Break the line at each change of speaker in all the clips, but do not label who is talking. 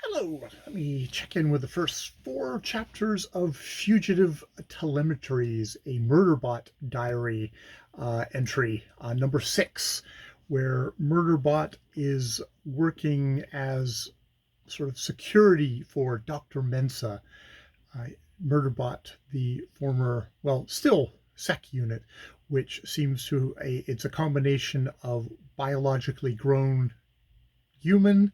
Hello, let me check in with the first four chapters of Fugitive Telemetries, a Murderbot diary entry, number 6, where Murderbot is working as sort of security for Dr. Mensa. Uh, Murderbot, the former, well, still SEC unit, which seems to, it's a combination of biologically grown human,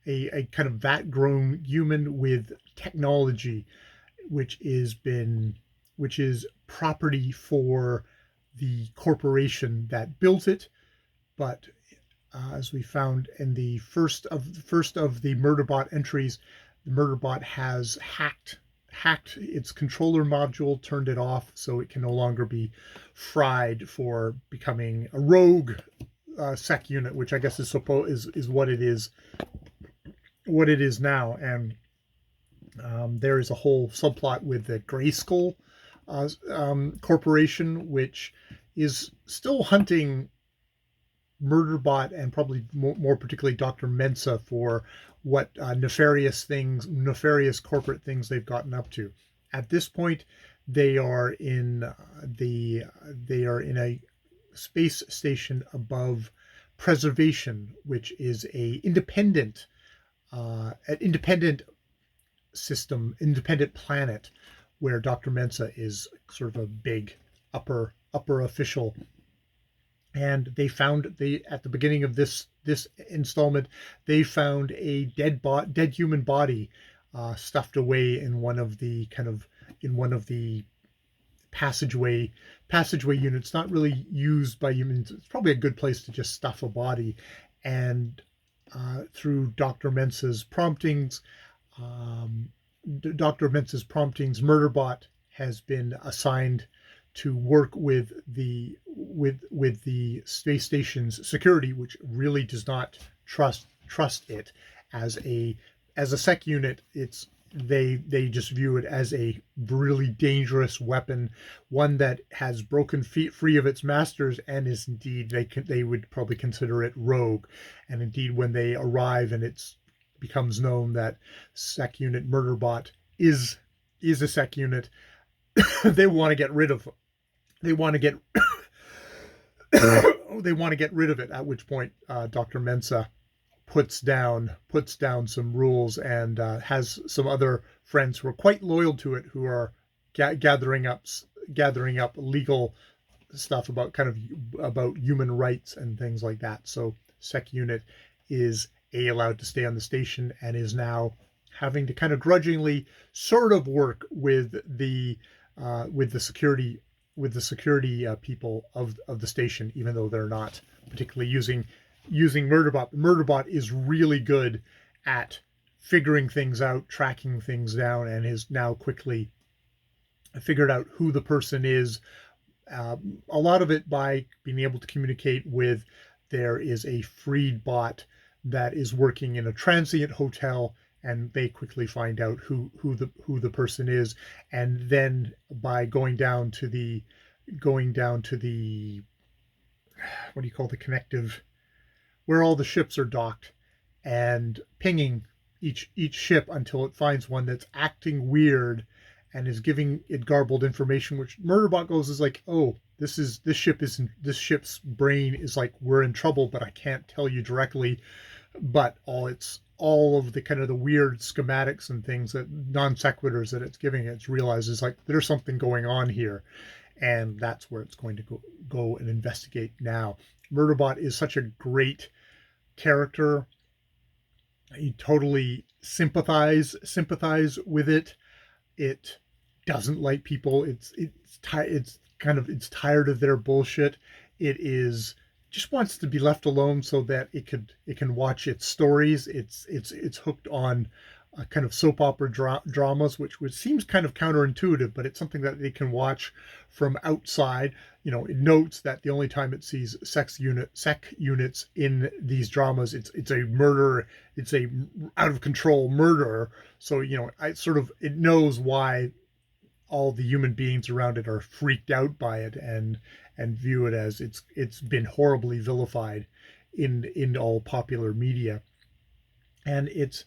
a kind of vat grown human with technology, which is property for the corporation that built it. But as we found in the first of the Murderbot entries, the Murderbot has hacked its controller module, turned it off so it can no longer be fried for becoming a rogue sec unit, which I guess is what it is now. And there is a whole subplot with the Grayskull Corporation, which is still hunting Murderbot and probably more particularly Dr. Mensa for what nefarious corporate things they've gotten up to. At this point, they are in a space station above Preservation, which is an independent system, independent planet, where Dr. Mensa is sort of a big upper official. And they at the beginning of this installment, they found a dead human body stuffed away in one of the passageway units, not really used by humans. It's probably a good place to just stuff a body. And through Dr. Mensa's promptings, Murderbot has been assigned to work with the space station's security, which really does not trust it as a sec unit. They just view it as a really dangerous weapon, one that has broken free of its masters, and is indeed, they would probably consider it rogue. And indeed, when they arrive and it becomes known that sec unit Murderbot is a sec unit, they want to get rid of they want to get they want to get rid of it. At which point, Dr. Mensa puts down some rules and has some other friends who are quite loyal to it, who are gathering up legal stuff about human rights and things like that. So Sec Unit is allowed to stay on the station and is now having to kind of grudgingly sort of work with the security people of the station, even though they're not particularly using Murderbot. Murderbot is really good at figuring things out, tracking things down, and has now quickly figured out who the person is. A lot of it by being able to communicate with. There is a freed bot that is working in a transient hotel, and they quickly find out who the person is. And then by going down to the what do you call the connective, where all the ships are docked, and pinging each ship until it finds one that's acting weird and is giving it garbled information, which Murderbot goes is like, oh, this ship's brain is like, we're in trouble, but I can't tell you directly. But all of the kind of the weird schematics and things, that non sequiturs that it's giving, it realizes like there's something going on here, and that's where it's going to go and investigate now. Murderbot is such a great character. You totally sympathize with it. It doesn't like people. It's tired of their bullshit. It is just wants to be left alone so that it can watch its stories. It's hooked on kind of soap opera dramas, which seems kind of counterintuitive, but it's something that they can watch from outside. It notes that the only time it sees sec units in these dramas, it's a murder, it's a out of control murder. So it knows why all the human beings around it are freaked out by it and view it as it's been horribly vilified in all popular media. And it's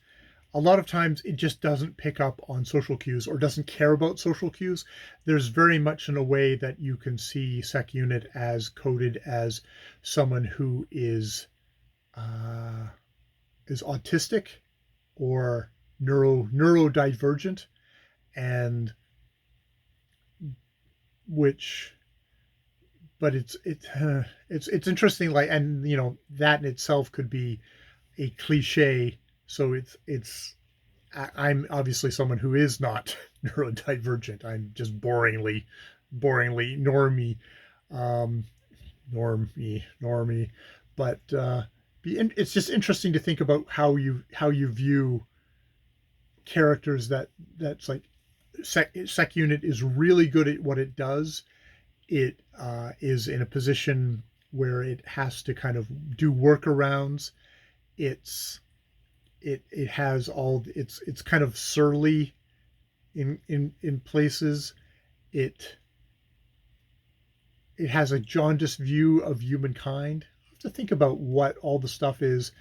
a lot of times it just doesn't pick up on social cues or doesn't care about social cues. There's very much in a way that you can see Sec Unit as coded as someone who is autistic or neurodivergent, and which, but it's interesting, like, and you know, that in itself could be a cliche. So I'm obviously someone who is not neurodivergent. I'm just boringly normie, um, normie. But it's just interesting to think about how you view characters that's like Sec Unit is really good at what it does. It is in a position where it has to kind of do workarounds. It has all it's kind of surly in places. It it has a jaundiced view of humankind. You have to think about what all the stuff is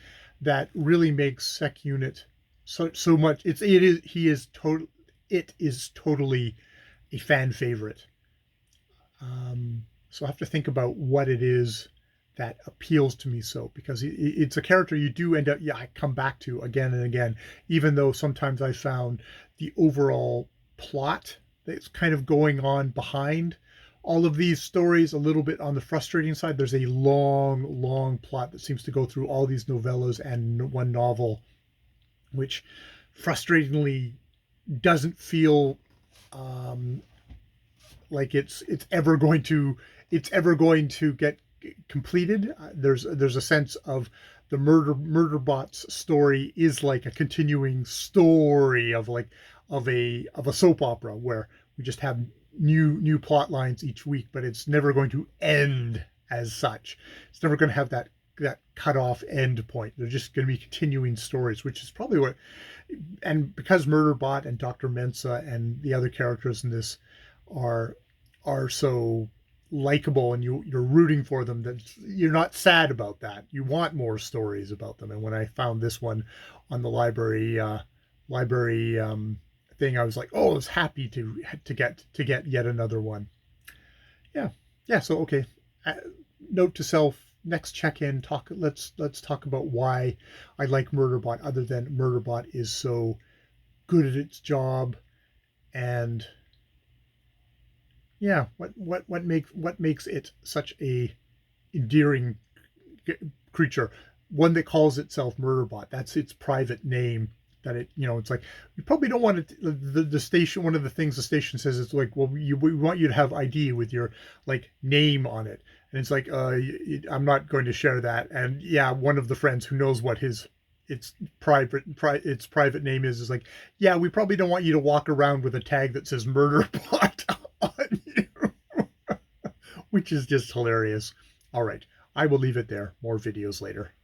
that really makes Sec Unit so much. It is totally a fan favorite. So I have to think about what it is that appeals to me so, because it's a character you do end up, yeah, I come back to again and again, even though sometimes I found the overall plot that's kind of going on behind all of these stories a little bit on the frustrating side. There's a long plot that seems to go through all these novellas and one novel, which frustratingly doesn't feel like it's ever going to get completed. There's a sense of the murderbot's story is like a continuing story of like of a soap opera where we just have new plot lines each week, but it's never going to end as such. It's never going to have that cut off end point. They're just going to be continuing stories, which is probably what. And because Murderbot and Dr. Mensa and the other characters in this are so likable, and you're rooting for them, that you're not sad about that. You want more stories about them. And when I found this one on the library thing, I was like, oh, I was happy to get yet another one. Yeah. So okay, note to self: next check-in, let's talk about why I like Murderbot, other than Murderbot is so good at its job. And yeah, what makes it such a endearing creature, one that calls itself Murderbot. That's its private name. That it's like, you probably don't want it. The station, one of the things the station says, is like, well, we want you to have ID with your like name on it, and it's like, I'm not going to share that. And yeah, one of the friends who knows what its private name is like, yeah, we probably don't want you to walk around with a tag that says Murderbot on you, which is just hilarious. All right, I will leave it there. More videos later.